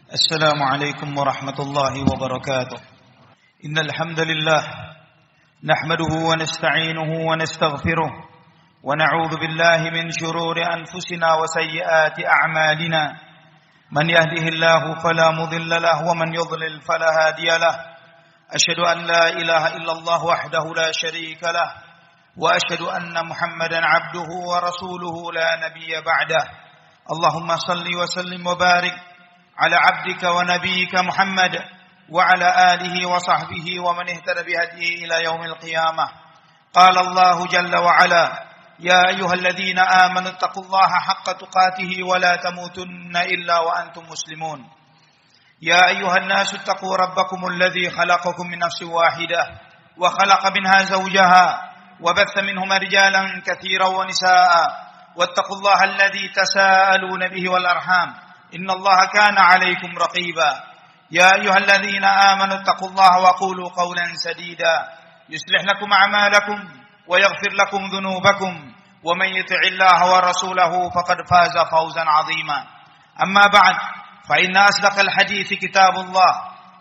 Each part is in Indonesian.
السلام عليكم ورحمة الله وبركاته. إن الحمد لله نحمده ونستعينه ونستغفره ونعوذ بالله من شرور أنفسنا وسيئات أعمالنا. من يهده الله فلا مضل له ومن يضلل فلا هادي له. أشهد أن لا إله إلا الله وحده لا شريك له وأشهد أن محمدا عبده ورسوله لا نبي بعده. اللهم صل وسلم وبارك على عبدك ونبيك محمد وعلى آله وصحبه ومن اهتدى بهديه إلى يوم القيامة. قال الله جل وعلا: يا أيها الذين آمنوا اتقوا الله حق تقاته ولا تموتن إلا وأنتم مسلمون. يا أيها الناس اتقوا ربكم الذي خلقكم من نفس واحدة وخلق منها زوجها وبث منهما رجالا كثيرا ونساء واتقوا الله الذي تساءلون به والأرحام إن الله كان عليكم رقيبا. يا أيها الذين آمنوا اتقوا الله وقولوا قولا سديدا يصلح لكم أعمالكم ويغفر لكم ذنوبكم ومن يطع الله ورسوله فقد فاز فوزا عظيما. أما بعد فإن أصدق الحديث كتاب الله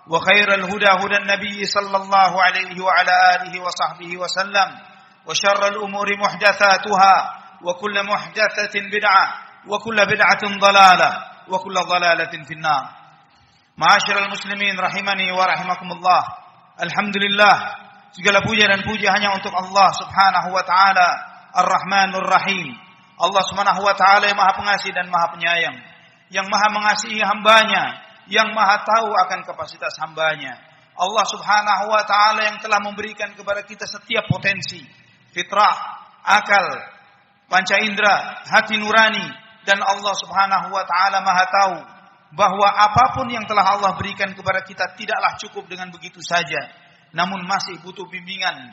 وخير الهدى هدى النبي صلى الله عليه وعلى آله وصحبه وسلم وشر الأمور محدثاتها وكل محدثة بدعة وكل بدعة ضلالة وكل ضلالة في النار. Ma'asyiral muslimin rahimani wa rahimakumullah. Alhamdulillah, segala puja dan puji hanya untuk Allah Subhanahu wa taala, Ar-Rahmanur Rahim. Allah Subhanahu wa taala yang Maha Pengasih dan Maha Penyayang, yang Maha mengasihi hambanya, yang Maha tahu akan kapasitas hambanya. Allah Subhanahu wa taala yang telah memberikan kepada kita setiap potensi, fitrah, akal, panca indera, hati nurani, dan Allah Subhanahu wa taala Maha tahu bahwa apapun yang telah Allah berikan kepada kita tidaklah cukup dengan begitu saja, namun masih butuh bimbingan,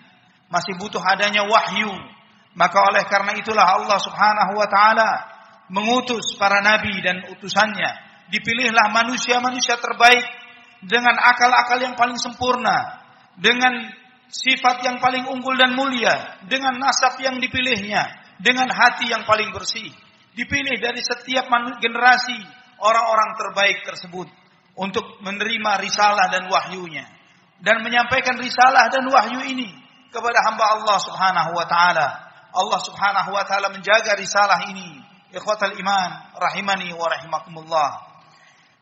masih butuh adanya wahyu. Maka oleh karena itulah Allah Subhanahu wa taala mengutus para nabi dan utusannya. Dipilihlah manusia-manusia terbaik dengan akal-akal yang paling sempurna, dengan sifat yang paling unggul dan mulia, dengan nasab yang dipilihnya, dengan hati yang paling bersih. Dipilih dari setiap generasi orang-orang terbaik tersebut untuk menerima risalah dan wahyunya dan menyampaikan risalah dan wahyu ini kepada hamba Allah Subhanahu wa taala. Allah Subhanahu wa taala menjaga risalah ini. Ikhwatal iman rahimani wa rahimakumullah.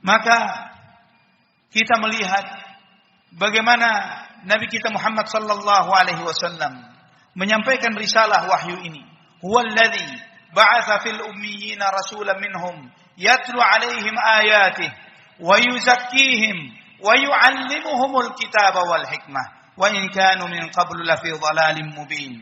Maka kita melihat bagaimana Nabi kita Muhammad sallallahu alaihi wasallam menyampaikan risalah wahyu ini. Huwallazi ba'atha fil ummiyina rasulan minhum yatlu 'alaihim ayatihi wa yuzakkihim wa yu'allimuhumul kitaba wal hikmah wa in kanu min qablu lafi dhalalin mubin.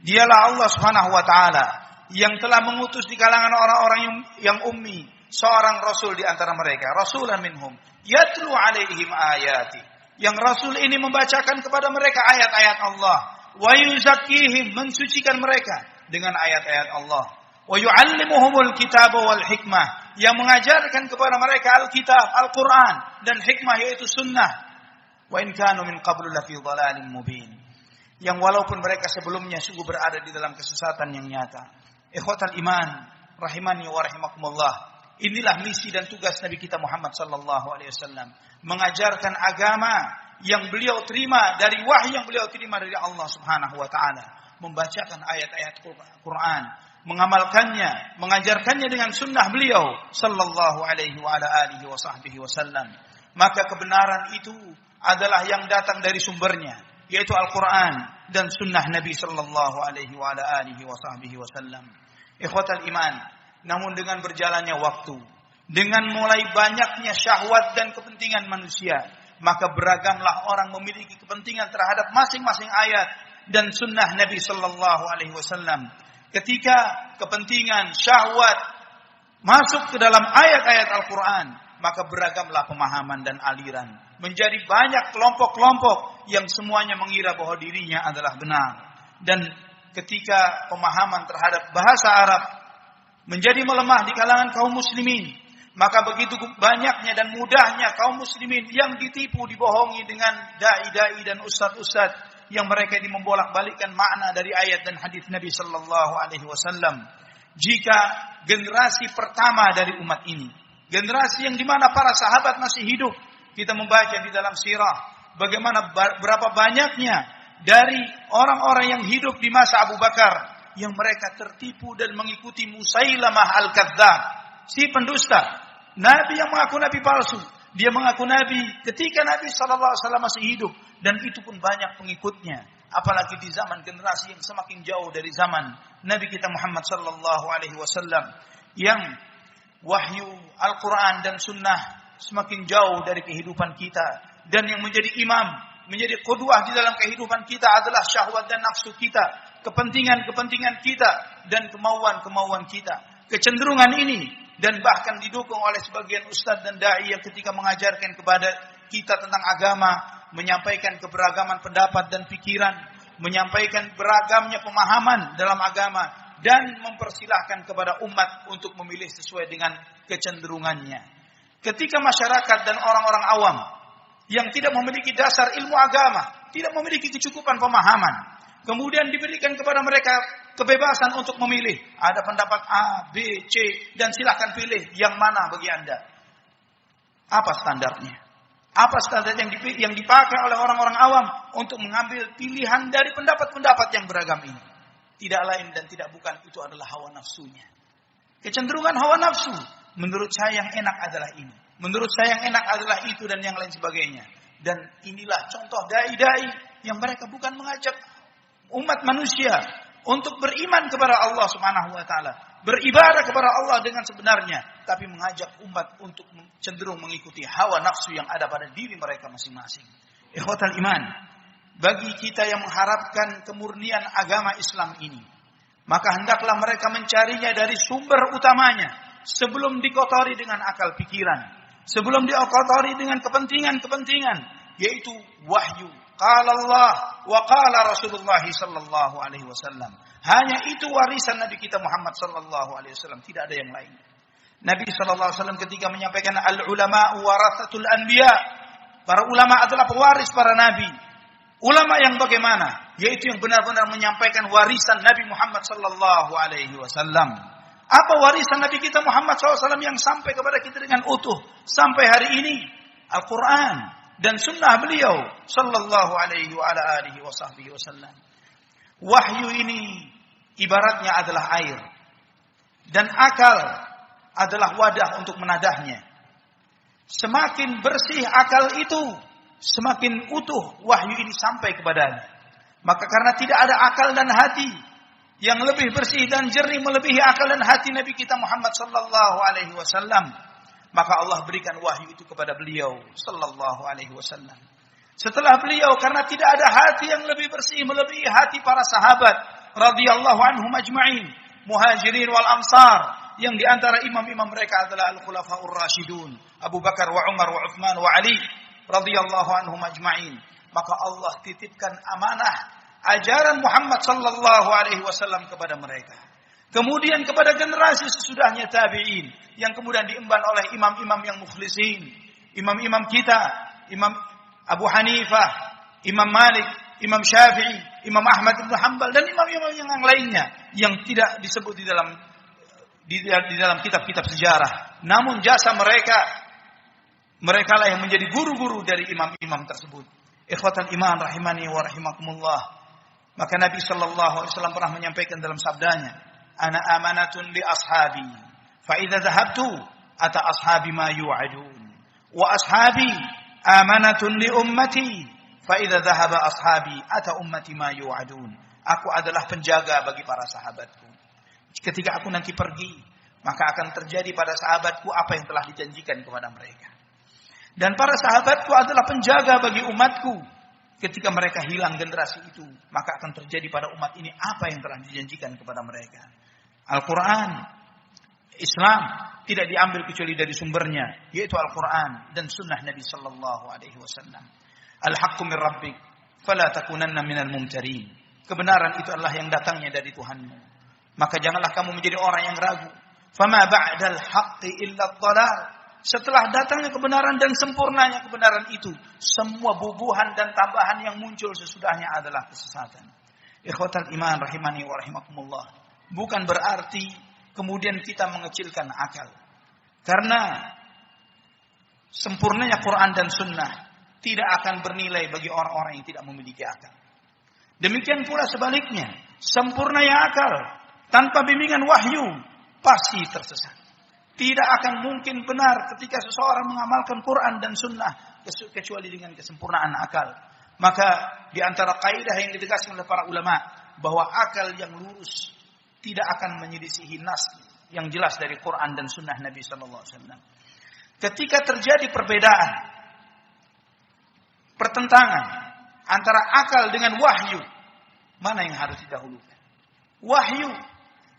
Dialah Allah Subhanahu wa taala yang telah mengutus di kalangan orang-orang yang ummi seorang rasul di antara mereka, rasulan minhum yatlu 'alaihim ayatihi, yang rasul ini membacakan kepada mereka ayat-ayat Allah, wa yuzakkihim, mensucikan mereka dengan ayat-ayat Allah, wa yu'allimuhumul kitaba wal hikmah, yang mengajarkan kepada mereka Alkitab, Al-Quran dan hikmah yaitu sunnah. Wa in kanu min qablu lafi dhalalin mubin, yang walaupun mereka sebelumnya sungguh berada di dalam kesesatan yang nyata. Ikhwatal iman rahimani wa rahimakumullah. Inilah misi dan tugas Nabi kita Muhammad sallallahu alaihi wasallam, mengajarkan agama yang beliau terima dari wahyu yang beliau terima dari Allah Subhanahu wa taala, membacakan ayat-ayat Quran, mengamalkannya, mengajarkannya dengan sunnah beliau sallallahu alaihi wa ala alihi wa sahbihi wasallam. Maka kebenaran itu adalah yang datang dari sumbernya, yaitu Al-Quran dan sunnah Nabi sallallahu alaihi wa ala alihi wa sahbihi wasallam. Ikhwatal iman, namun dengan berjalannya waktu, dengan mulai banyaknya syahwat dan kepentingan manusia, maka beragamlah orang memiliki kepentingan terhadap masing-masing ayat dan sunnah Nabi sallallahu alaihi wasallam. Ketika kepentingan syahwat masuk ke dalam ayat-ayat Al-Quran, maka beragamlah pemahaman dan aliran. Menjadi banyak kelompok-kelompok yang semuanya mengira bahwa dirinya adalah benar. Dan ketika pemahaman terhadap bahasa Arab menjadi melemah di kalangan kaum muslimin, maka begitu banyaknya dan mudahnya kaum muslimin yang ditipu, dibohongi dengan dai-dai dan ustaz-ustaz yang mereka ini membolak-balikkan makna dari ayat dan hadis Nabi sallallahu alaihi wasallam. Jika generasi pertama dari umat ini Generasi yang dimana para sahabat masih hidup. Kita membaca di dalam sirah bagaimana berapa banyaknya dari orang-orang yang hidup di masa Abu Bakar yang mereka tertipu dan mengikuti Musailamah al-Kadzdzab, si pendusta, nabi yang mengaku nabi palsu. Dia mengaku nabi ketika Nabi SAW masih hidup, dan itu pun banyak pengikutnya. Apalagi di zaman generasi yang semakin jauh dari zaman Nabi kita Muhammad SAW, yang wahyu Al-Quran dan Sunnah semakin jauh dari kehidupan kita, dan yang menjadi imam, menjadi qudwah di dalam kehidupan kita adalah syahwat dan nafsu kita, kepentingan-kepentingan kita, dan kemauan-kemauan kita. Kecenderungan ini, dan bahkan didukung oleh sebagian ustadz dan da'i yang ketika mengajarkan kepada kita tentang agama, menyampaikan keberagaman pendapat dan pikiran, menyampaikan beragamnya pemahaman dalam agama, dan mempersilahkan kepada umat untuk memilih sesuai dengan kecenderungannya. Ketika masyarakat dan orang-orang awam yang tidak memiliki dasar ilmu agama, tidak memiliki kecukupan pemahaman, kemudian diberikan kepada mereka kebebasan untuk memilih. Ada pendapat A, B, C, dan silahkan pilih yang mana bagi Anda. Apa standarnya? Apa standar yang dipakai oleh orang-orang awam untuk mengambil pilihan dari pendapat-pendapat yang beragam ini? Tidak lain dan tidak bukan, itu adalah hawa nafsunya. Kecenderungan hawa nafsu. Menurut saya yang enak adalah ini. Menurut saya yang enak adalah itu dan yang lain sebagainya. Dan inilah contoh dai-dai yang mereka bukan mengajak umat manusia untuk beriman kepada Allah Subhanahu wa taala, beribadah kepada Allah dengan sebenarnya, tapi mengajak umat untuk cenderung mengikuti hawa nafsu yang ada pada diri mereka masing-masing. Ikhwatal iman, bagi kita yang mengharapkan kemurnian agama Islam ini, maka hendaklah mereka mencarinya dari sumber utamanya, sebelum dikotori dengan akal pikiran, sebelum dikotori dengan kepentingan-kepentingan, yaitu wahyu. Qala Allah wa qala Rasulullah sallallahu alaihi wasallam. Hanya itu warisan Nabi kita Muhammad sallallahu alaihi wasallam, tidak ada yang lain. Nabi sallallahu alaihi wasallam ketika menyampaikan al-ulama warathatul anbiya, para ulama adalah pewaris para nabi. Ulama yang bagaimana? Yaitu yang benar-benar menyampaikan warisan Nabi Muhammad sallallahu alaihi wasallam. Apa warisan Nabi kita Muhammad SAW yang sampai kepada kita dengan utuh sampai hari ini? Al-Quran dan sunnah beliau sallallahu alaihi wa ala alihi wa sahbihi wasallam. Wahyu ini ibaratnya adalah air, dan akal adalah wadah untuk menadahnya. Semakin bersih akal itu, semakin utuh wahyu ini sampai kepadanya. Maka karena tidak ada akal dan hati yang lebih bersih dan jernih melebihi akal dan hati Nabi kita Muhammad sallallahu alaihi wasallam, maka Allah berikan wahyu itu kepada beliau sallallahu alaihi wasallam. Setelah beliau, karena tidak ada hati yang lebih bersih melebihi hati para sahabat radhiyallahu anhum ajma'in, muhajirin wal ansar, yang di antara imam-imam mereka adalah al-khulafaur rasyidun, Abu Bakar wa Umar wa Uthman wa Ali radhiyallahu anhum ajma'in. Maka Allah titipkan amanah ajaran Muhammad sallallahu alaihi wasallam kepada mereka. Kemudian kepada generasi sesudahnya tabi'in, yang kemudian diemban oleh imam-imam yang mukhlisin, imam-imam kita, Imam Abu Hanifah, Imam Malik, Imam Syafi'i, Imam Ahmad bin Hanbal, dan imam-imam yang lainnya yang tidak disebut di dalam kitab-kitab sejarah. Namun jasa mereka lah yang menjadi guru-guru dari imam-imam tersebut. Ikhwatal iman rahimani wa rahimakumullah. Maka Nabi sallallahu alaihi wasallam pernah menyampaikan dalam sabdanya, "Ana amanatun li ashabi, fa idza dhahabtu ata ashabi ma yu'adun, wa ashabi amanatun li ummati, fa idza dhahaba ashabi ata ummati ma yu'adun." Aku adalah penjaga bagi para sahabatku. Ketika aku nanti pergi, maka akan terjadi pada sahabatku apa yang telah dijanjikan kepada mereka. Dan para sahabatku adalah penjaga bagi umatku. Ketika mereka hilang generasi itu, maka akan terjadi pada umat ini apa yang telah dijanjikan kepada mereka. Al-Quran, Islam tidak diambil kecuali dari sumbernya, yaitu Al-Quran dan sunnah Nabi sallallahu alaihi wasallam. Al-haqqu min rabbik, fala takunanna minal mumtarin. Kebenaran itu adalah yang datangnya dari Tuhanmu, maka janganlah kamu menjadi orang yang ragu. Fama ba'dal haqqi illa dhalal. Setelah datangnya kebenaran dan sempurnanya kebenaran itu, semua bubuhan dan tambahan yang muncul sesudahnya adalah kesesatan. Ikhwatal iman rahimani wa rahimakumullah. Bukan berarti kemudian kita mengecilkan akal. Karena sempurnanya Quran dan Sunnah tidak akan bernilai bagi orang-orang yang tidak memiliki akal. Demikian pula sebaliknya, sempurnanya akal tanpa bimbingan wahyu pasti tersesat. Tidak akan mungkin benar ketika seseorang mengamalkan Quran dan Sunnah kecuali dengan kesempurnaan akal. Maka di antara kaidah yang ditegaskan oleh para ulama bahwa akal yang lurus tidak akan menyelisihi nas yang jelas dari Quran dan Sunnah Nabi sallallahu alaihi wasallam. Ketika terjadi perbedaan, pertentangan antara akal dengan wahyu, mana yang harus didahulukan? Wahyu.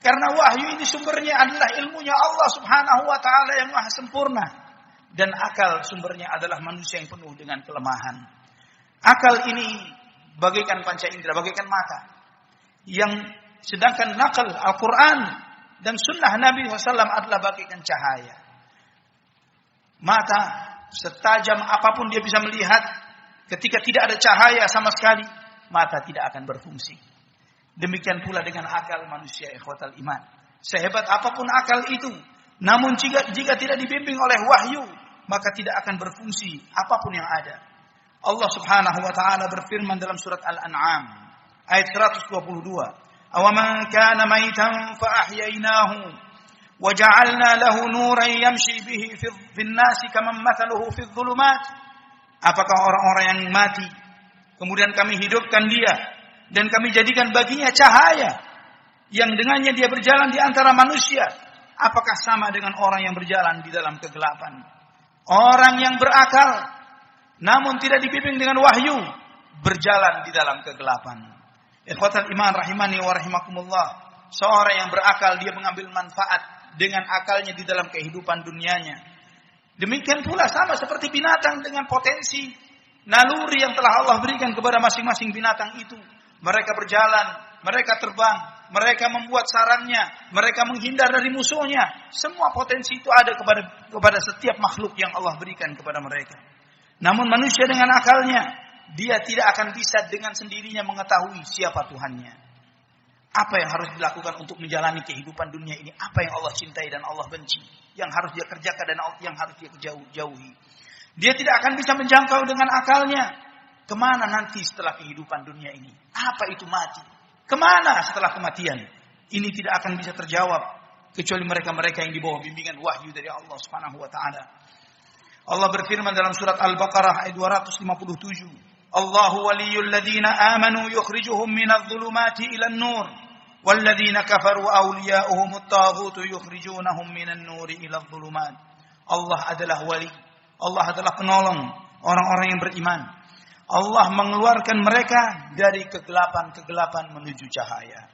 Karena wahyu ini sumbernya adalah ilmunya Allah Subhanahu wa taala yang maha sempurna. Dan akal sumbernya adalah manusia yang penuh dengan kelemahan. Akal ini bagaikan panca indera, bagaikan mata. Yang sedangkan nakal Al-Quran dan sunnah Nabi SAW adalah bagaikan cahaya. Mata setajam apapun dia bisa melihat, ketika tidak ada cahaya sama sekali, mata tidak akan berfungsi. Demikian pula dengan akal manusia, ikhwatal iman. Sehebat apapun akal itu, namun jika tidak dibimbing oleh wahyu, maka tidak akan berfungsi apapun yang ada. Allah Subhanahu wa taala berfirman dalam surat Al-An'am ayat 122, "Awaman kana maitan fa ahyainahu wa ja'alna lahu nuran yamshi bihi fil nasi kaman mathaluhu fil dhulumat." Apakah orang-orang yang mati kemudian kami hidupkan dia dan kami jadikan baginya cahaya yang dengannya dia berjalan di antara manusia, apakah sama dengan orang yang berjalan di dalam kegelapan? Orang yang berakal namun tidak dibimbing dengan wahyu berjalan di dalam kegelapan. Ikhwatal iman rahimani wa rahimakumullah. Seorang yang berakal dia mengambil manfaat dengan akalnya di dalam kehidupan dunianya. Demikian pula sama seperti binatang dengan potensi naluri yang telah Allah berikan kepada masing-masing binatang itu. Mereka berjalan, mereka terbang, mereka membuat sarangnya, mereka menghindar dari musuhnya. Semua potensi itu ada kepada setiap makhluk yang Allah berikan kepada mereka. Namun manusia dengan akalnya, dia tidak akan bisa dengan sendirinya mengetahui siapa Tuhannya. Apa yang harus dilakukan untuk menjalani kehidupan dunia ini, apa yang Allah cintai dan Allah benci, yang harus dia kerjakan dan yang harus dia jauhi. Dia tidak akan bisa menjangkau dengan akalnya. Kemana nanti setelah kehidupan dunia ini? Apa itu mati? Kemana setelah kematian? Ini tidak akan bisa terjawab kecuali mereka-mereka yang di bawah bimbingan wahyu dari Allah Subhanahu wa taala. Allah berfirman dalam surat Al-Baqarah ayat 257, "Allahu waliyul ladzina amanu yukhrijuhum minadh dhulumati ilan nur, wal ladzina kafaru awliya'uhumut taghutu yukhrijunahum minan nuri iladh dhulumat." Allah adalah wali, Allah adalah penolong orang-orang yang beriman. Allah mengeluarkan mereka dari kegelapan-kegelapan menuju cahaya.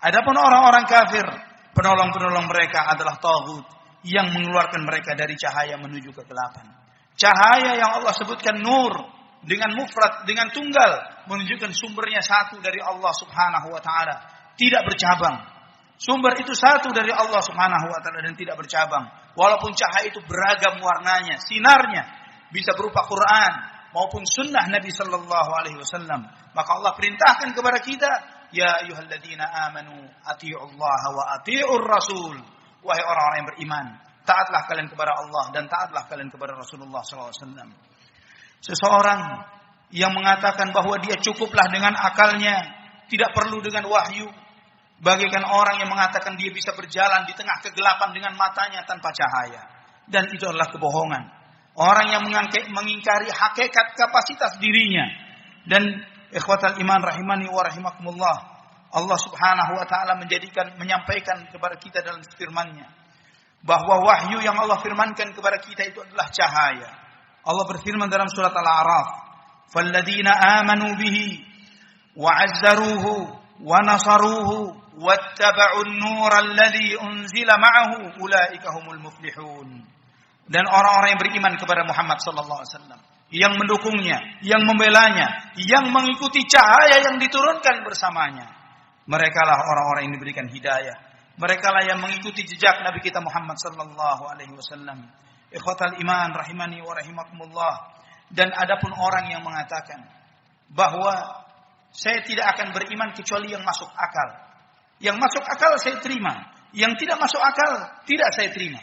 Adapun orang-orang kafir, penolong-penolong mereka adalah taghut yang mengeluarkan mereka dari cahaya menuju kegelapan. Cahaya yang Allah sebutkan nur dengan mufrad, dengan tunggal, menunjukkan sumbernya satu dari Allah Subhanahu wa taala, tidak bercabang. Sumber itu satu dari Allah Subhanahu wa taala dan tidak bercabang. Walaupun cahaya itu beragam warnanya, sinarnya bisa berupa Quran maupun sunnah Nabi sallallahu alaihi wasallam, maka Allah perintahkan kepada kita, "Ya ayyuhalladzina amanu atti'ullaha wa atti'ur rasul." Wahai orang-orang yang beriman, taatlah kalian kepada Allah dan taatlah kalian kepada Rasulullah SAW. Seseorang yang mengatakan bahwa dia cukuplah dengan akalnya, tidak perlu dengan wahyu, bagaikan orang yang mengatakan dia bisa berjalan di tengah kegelapan dengan matanya tanpa cahaya. Dan itu adalah kebohongan. Orang yang mengingkari hakikat kapasitas dirinya. Dan ikhwatal iman rahimani wa rahimakumullah, Allah Subhanahu wa taala menyampaikan kepada kita dalam firman-Nya bahwa wahyu yang Allah firmankan kepada kita itu adalah cahaya. Allah berfirman dalam surat Al-A'raf, "Falladzina amanu bihi wa 'azzaruhu wa nasaruhu wattaba'un nural ladzi unzila ma'ahu ulaika humul muflihun." Dan orang-orang yang beriman kepada Muhammad sallallahu alaihi wasallam, yang mendukungnya, yang membelanya, yang mengikuti cahaya yang diturunkan bersamanya, merekalah orang-orang yang diberikan hidayah. Merekalah yang mengikuti jejak Nabi kita Muhammad sallallahu alaihi wasallam. Ikhwatal iman rahimani wa rahimakumullah. Dan adapun orang yang mengatakan bahwa saya tidak akan beriman kecuali yang masuk akal. Yang masuk akal saya terima, yang tidak masuk akal tidak saya terima.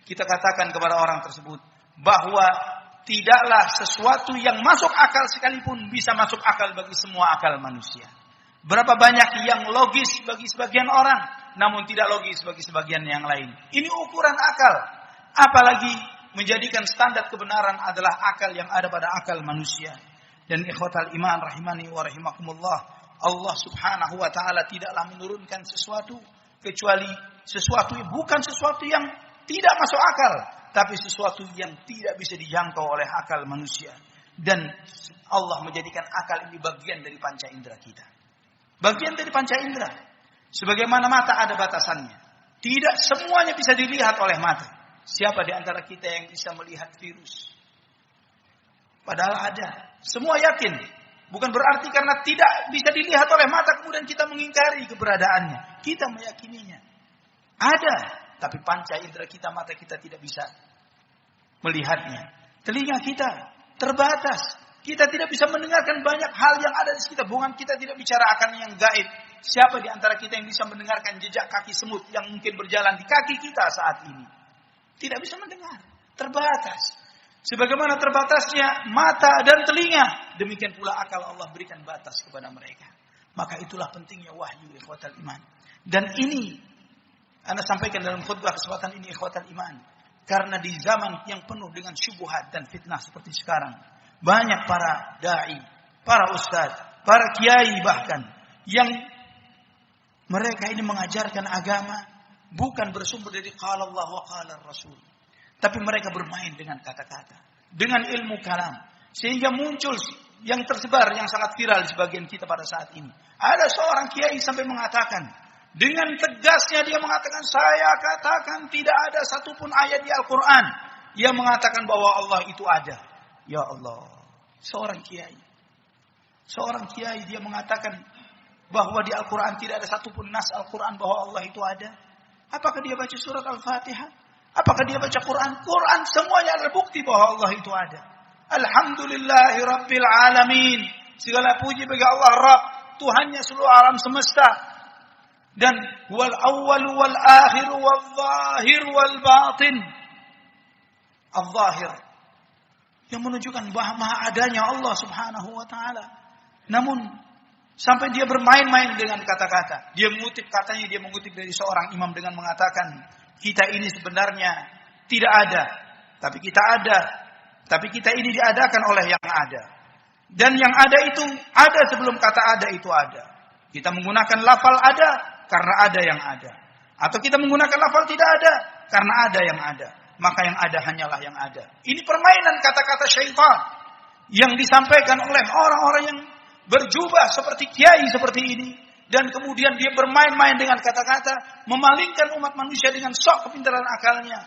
Kita katakan kepada orang tersebut bahwa tidaklah sesuatu yang masuk akal sekalipun bisa masuk akal bagi semua akal manusia. Berapa banyak yang logis bagi sebagian orang, namun tidak logis bagi sebagian yang lain. Ini ukuran akal. Apalagi menjadikan standar kebenaran adalah akal yang ada pada akal manusia. Dan ikhwatal iman rahimani wa rahimakumullah, Allah subhanahu wa ta'ala tidaklah menurunkan sesuatu kecuali sesuatu bukan sesuatu yang tidak masuk akal, tapi sesuatu yang tidak bisa dijangkau oleh akal manusia. Dan Allah menjadikan akal ini bagian dari panca indera kita. Bagian dari panca indera. Sebagaimana mata ada batasannya. Tidak semuanya bisa dilihat oleh mata. Siapa di antara kita yang bisa melihat virus? Padahal ada. Semua yakin. Bukan berarti karena tidak bisa dilihat oleh mata kemudian kita mengingkari keberadaannya. Kita meyakininya. Ada. Tapi panca indera kita, mata kita tidak bisa melihatnya. Telinga kita terbatas. Kita tidak bisa mendengarkan banyak hal yang ada di sekitar. Bukan kita tidak bicara akan yang gaib. Siapa di antara kita yang bisa mendengarkan jejak kaki semut yang mungkin berjalan di kaki kita saat ini? Tidak bisa mendengar. Terbatas. Sebagaimana terbatasnya mata dan telinga. Demikian pula akal Allah berikan batas kepada mereka. Maka itulah pentingnya wahyu ikhwatal iman. Dan ini Anda sampaikan dalam khutbah kesempatan ini ikhwatal iman. Karena di zaman yang penuh dengan syubhat dan fitnah seperti sekarang. Banyak para da'i, para ustaz, para kiai bahkan. Yang mereka ini mengajarkan agama. Bukan bersumber dari qala Allah wa qala Rasul. Tapi mereka bermain dengan kata-kata. Dengan ilmu kalam. Sehingga muncul yang tersebar, yang sangat viral di sebagian kita pada saat ini. Ada seorang kiai sampai mengatakan. Dengan tegasnya dia mengatakan, saya katakan tidak ada satupun ayat di Al-Quran yang mengatakan bahwa Allah itu ada. Ya Allah. Seorang kiai. Seorang kiai dia mengatakan bahwa di Al-Quran tidak ada satupun nas Al-Quran bahwa Allah itu ada. Apakah dia baca surat Al-Fatihah? Apakah dia baca Quran? Quran semuanya adalah bukti bahwa Allah itu ada. Alhamdulillahi Rabbil Alamin. Segala puji bagi Allah Rabb, Tuhannya seluruh alam semesta. Dan wal awwal wal akhir wal zahir wal batin. Al-zahir. Yang menunjukkan bahwa maha adanya Allah subhanahu wa ta'ala. Namun sampai dia bermain-main dengan kata-kata. Dia mengutip katanya, dia mengutip dari seorang imam dengan mengatakan, kita ini sebenarnya tidak ada. Tapi kita ada. Tapi kita ini diadakan oleh yang ada. Dan yang ada itu ada sebelum kata ada itu ada. Kita menggunakan lafal ada karena ada yang ada. Atau kita menggunakan lafal tidak ada karena ada yang ada. Maka yang ada hanyalah yang ada. Ini permainan kata-kata syaitan yang disampaikan oleh orang-orang yang berjubah seperti kiai seperti ini. Dan kemudian dia bermain-main dengan kata-kata, memalingkan umat manusia dengan sok kepintaran akalnya.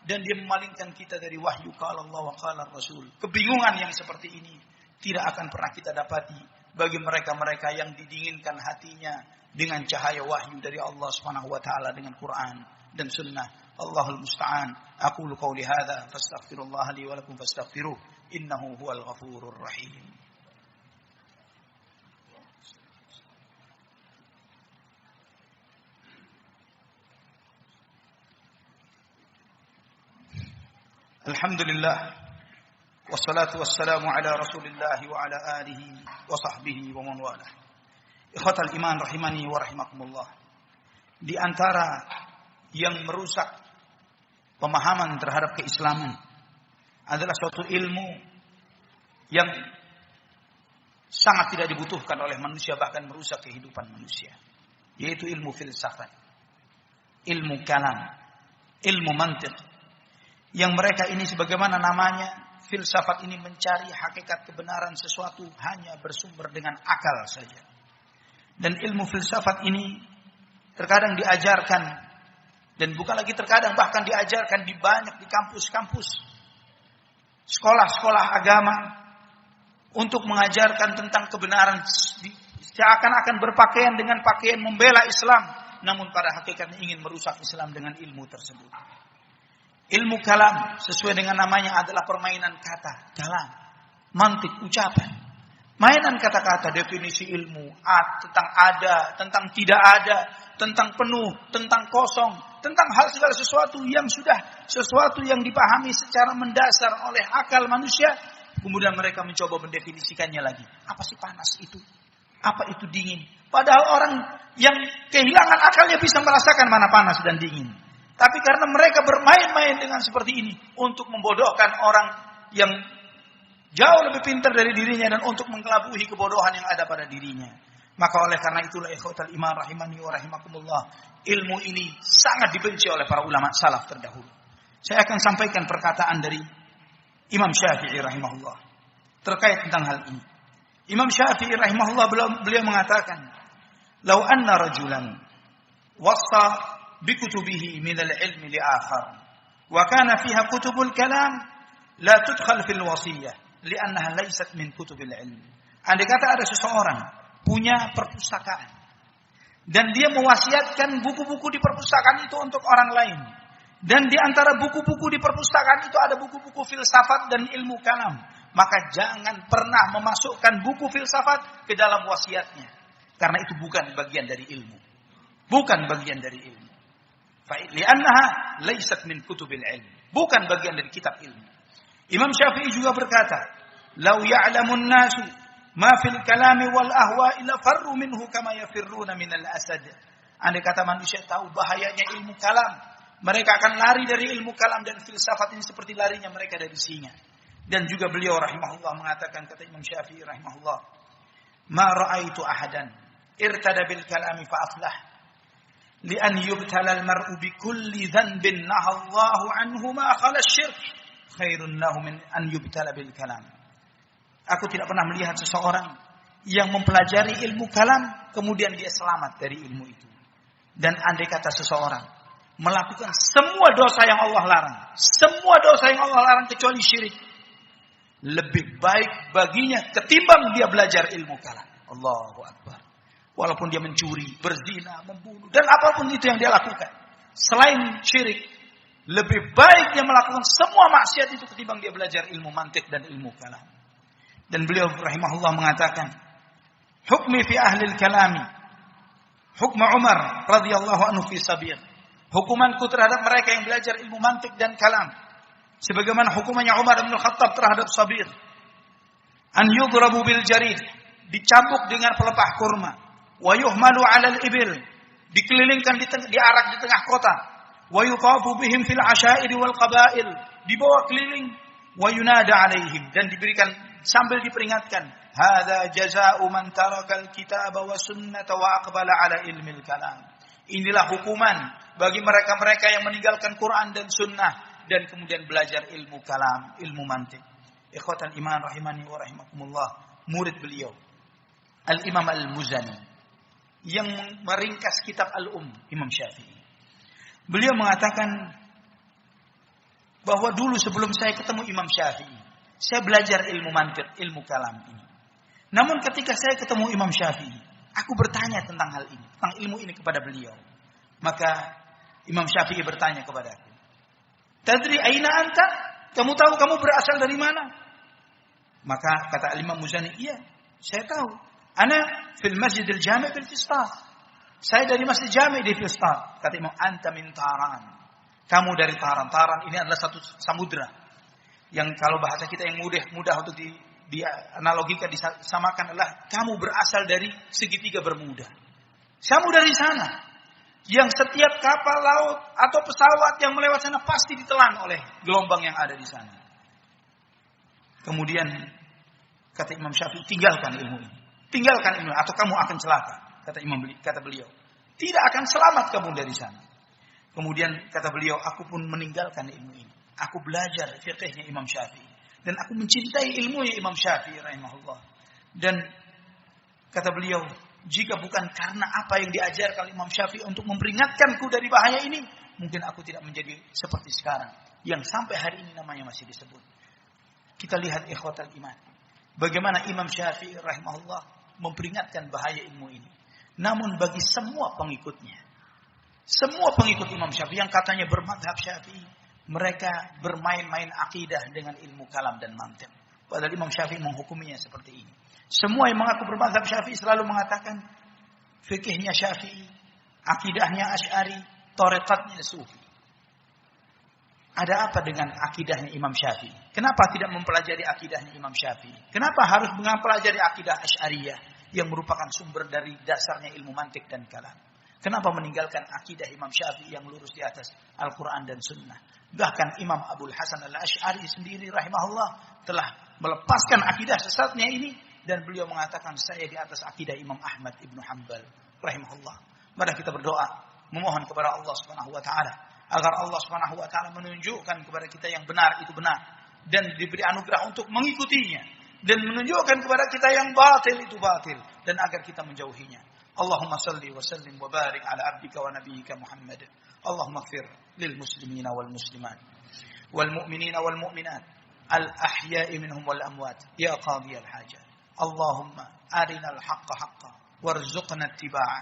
Dan dia memalingkan kita dari wahyu qala Allah wa qala Rasul. Kebingungan yang seperti ini tidak akan pernah kita dapati bagi mereka-mereka yang didinginkan hatinya dengan cahaya wahyu dari Allah Subhanahu wa taala dengan Quran dan sunnah. Allahul musta'an. Aqulu qawli hadza fastaghfirullah li wa lakum fastaghfiruh innahu huwal ghafurur rahim. Alhamdulillah wassalatu wassalamu ala Rasulillah wa ala alihi wa sahbihi wa man walah. Ikhwatal iman rahimani wa rahimakumullah. Di antara yang merusak pemahaman terhadap keislaman adalah suatu ilmu yang sangat tidak dibutuhkan oleh manusia, bahkan merusak kehidupan manusia, yaitu ilmu filsafat, ilmu kalam, ilmu mantiq. Yang mereka ini sebagaimana namanya, filsafat ini mencari hakikat kebenaran sesuatu hanya bersumber dengan akal saja. Dan ilmu filsafat ini terkadang diajarkan, dan bukan lagi terkadang, bahkan diajarkan di kampus-kampus, sekolah-sekolah agama, untuk mengajarkan tentang kebenaran, seakan-akan berpakaian dengan pakaian membela Islam, namun pada hakikatnya ingin merusak Islam dengan ilmu tersebut. Ilmu kalam sesuai dengan namanya adalah permainan kata, kalam, mantik, ucapan. Mainan kata-kata, definisi ilmu, tentang ada, tentang tidak ada, tentang penuh, tentang kosong, tentang hal segala sesuatu yang dipahami secara mendasar oleh akal manusia. Kemudian mereka mencoba mendefinisikannya lagi. Apa sih panas itu? Apa itu dingin? Padahal orang yang kehilangan akalnya bisa merasakan mana panas dan dingin. Tapi karena mereka bermain-main dengan seperti ini untuk membodohkan orang yang jauh lebih pintar dari dirinya dan untuk mengelabui kebodohan yang ada pada dirinya. Maka oleh karena itulah ikhwatal iman rahimani wa rahimakumullah, ilmu ini sangat dibenci oleh para ulama salaf terdahulu. Saya akan sampaikan perkataan dari Imam Syafi'i rahimahullah terkait tentang hal ini. Imam Syafi'i rahimahullah beliau mengatakan, "Lau anna rajulan wassa bi kutubihi min al-ilmi li akhar wa kana fiha kutubul kalam la tudkhal fil wasiyyah li'annaha laysat min kutubil ilm." Andai kata ada seseorang punya perpustakaan dan dia mewasiatkan buku-buku di perpustakaan itu untuk orang lain, dan di antara buku-buku di perpustakaan itu ada buku-buku filsafat dan ilmu kalam, maka jangan pernah memasukkan buku filsafat ke dalam wasiatnya, karena itu bukan bagian dari ilmu. Bukan bagian dari ilmu. Li'annaha laysat min kutubil ilm. Bukan bagian dari kitab ilmu. Imam Syafi'i juga berkata, "Lau ya'lamun nasu ma fil kalami wal ahwa'i la farru minhu kama yafirruna minal asad." Andai kata manusia tahu bahayanya ilmu kalam, mereka akan lari dari ilmu kalam dan filsafat ini seperti larinya mereka dari singa. Dan juga beliau rahimahullah mengatakan, kata Imam Syafi'i rahimahullah, "Ma ra'aitu ahadan irtada bil kalami fa aflah. Li'an yubtala al-mar'u bi kulli dhanbin nahallahu anhu ma khala syirk khairun lahu min an yubtala bil kalam." Aku tidak pernah melihat seseorang yang mempelajari ilmu kalam kemudian dia selamat dari ilmu itu. Dan andai kata seseorang melakukan semua dosa yang Allah larang, semua dosa yang Allah larang kecuali syirik, lebih baik baginya ketimbang dia belajar ilmu kalam. Allahu Akbar. Walaupun dia mencuri, berzina, membunuh, dan apapun itu yang dia lakukan selain syirik, lebih baik dia melakukan semua maksiat itu ketimbang dia belajar ilmu mantik dan ilmu kalam. Dan beliau rahimahullah mengatakan, "Hukmi fi ahli al-kalami hukma Umar radhiyallahu anhu fi sabir." Hukumanku terhadap mereka yang belajar ilmu mantik dan kalam sebagaimana hukumannya Umar bin Khattab terhadap sabir. An yudrabu bil jarid, dicambuk dengan pelepah kurma. Wa yuhmalu 'alal ibil, dikelilingkan diarak di tengah kota. Wa yutafu bihim fil 'asyair wal qaba'il, dibawa keliling. Wa yunada 'alaihim, dan diberikan sambil diperingatkan, hadza jazaa'u man tarakal kitaba wa sunnata wa aqbala 'ala ilmil kalam. Inilah hukuman bagi mereka-mereka yang meninggalkan Quran dan sunnah dan kemudian belajar ilmu kalam, ilmu mantik. Ikhwatan iman rahimani wa rahimakumullah, murid beliau Al-Imam Al-Muzani yang meringkas kitab Imam Syafi'i. Beliau mengatakan bahwa dulu sebelum saya ketemu Imam Syafi'i, saya belajar ilmu mantik, ilmu kalam ini. Namun ketika saya ketemu Imam Syafi'i, aku bertanya tentang hal ini, tentang ilmu ini kepada beliau. Maka Imam Syafi'i bertanya kepada aku, "Tadri aina anta?" Kamu tahu kamu berasal dari mana? Maka kata Imam Muzani, "Iya, saya tahu. Ana fil Masjidil Jami' fil Fistat." Saya dari Masjid Jami' di Fistat. Kata Imam, "Anta min Taran." Kamu dari Taran. Taran ini adalah satu samudra yang kalau bahasa kita yang mudah untuk dianalogikan, disamakan adalah kamu berasal dari segitiga Bermuda. Kamu dari sana, yang setiap kapal laut atau pesawat yang melewat sana pasti ditelan oleh gelombang yang ada di sana. Kemudian kata Imam Syafi'i, tinggalkan ilmu ini. Tinggalkan ilmu atau kamu akan celaka. Kata beliau, tidak akan selamat kamu dari sana. Kemudian kata beliau, aku pun meninggalkan ilmu ini. Aku belajar fiqhnya Imam Syafi'i dan aku mencintai ilmunya Imam Syafi'i rahimahullah. Dan kata beliau, jika bukan karena apa yang diajarkan Imam Syafi'i untuk memperingatkanku dari bahaya ini, mungkin aku tidak menjadi seperti sekarang yang sampai hari ini namanya masih disebut. Kita lihat ikhwatal iman, bagaimana Imam Syafi'i rahimahullah memperingatkan bahaya ilmu ini. Namun bagi semua pengikutnya, semua pengikut Imam Syafi'i yang katanya bermadhab Syafi'i, mereka bermain-main akidah dengan ilmu kalam dan mantiq. Padahal Imam Syafi'i menghukuminya seperti ini. Semua yang mengaku bermadzhab Syafi'i selalu mengatakan fikihnya Syafi'i, akidahnya Asy'ari, tareqatnya Sufi. Ada apa dengan akidahnya Imam Syafi'i? Kenapa tidak mempelajari akidahnya Imam Syafi'i? Kenapa harus mempelajari akidah Asy'ariyah yang merupakan sumber dari dasarnya ilmu mantik dan kalam? Kenapa meninggalkan akidah Imam Syafi'i yang lurus di atas Al-Quran dan Sunnah? Bahkan Imam Abul Hasan Al-Asy'ari sendiri rahimahullah telah melepaskan akidah sesatnya ini dan beliau mengatakan saya di atas akidah Imam Ahmad Ibnu Hanbal rahimahullah. Mari kita berdoa memohon kepada Allah Subhanahu wa taala agar Allah Subhanahu wa taala menunjukkan kepada kita yang benar itu benar dan diberi anugerah untuk mengikutinya dan menunjukkan kepada kita yang batil itu batil dan agar kita menjauhinya. Allahumma salli wa sallim wa barik ala abdika wa nabiyyika Muhammad. Allahumma ighfir lil muslimina wal muslimat wal mu'minina wal mu'minat al ahya'i minhum wal amwat ya qadiyal hajat. Allahumma arinal haqqa haqqan warzuqna ittiba'ah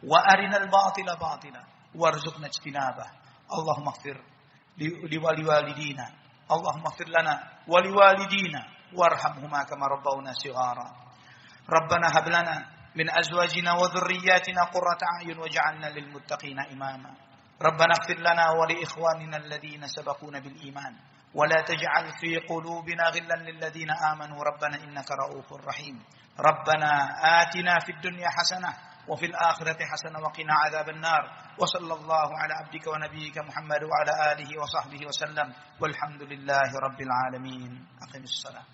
wa arinal batila batila warzuqna ijtinabah. Allahumma ighfir li walidina. Allahumma ighfir lana wa liwalidina warhamhuma kama rabbawna shighara. Rabbana hab lana من أزواجنا وذرياتنا قرة أعين واجعلنا للمتقين إماما ربنا اغفر لنا ولإخواننا الذين سبقونا بالإيمان ولا تجعل في قلوبنا غلا للذين آمنوا ربنا إنك رؤوف رحيم ربنا آتنا في الدنيا حسنة وفي الآخرة حسنة وقنا عذاب النار وصلى الله على عبدك ونبيك محمد وعلى آله وصحبه وسلم والحمد لله رب العالمين أقم الصلاة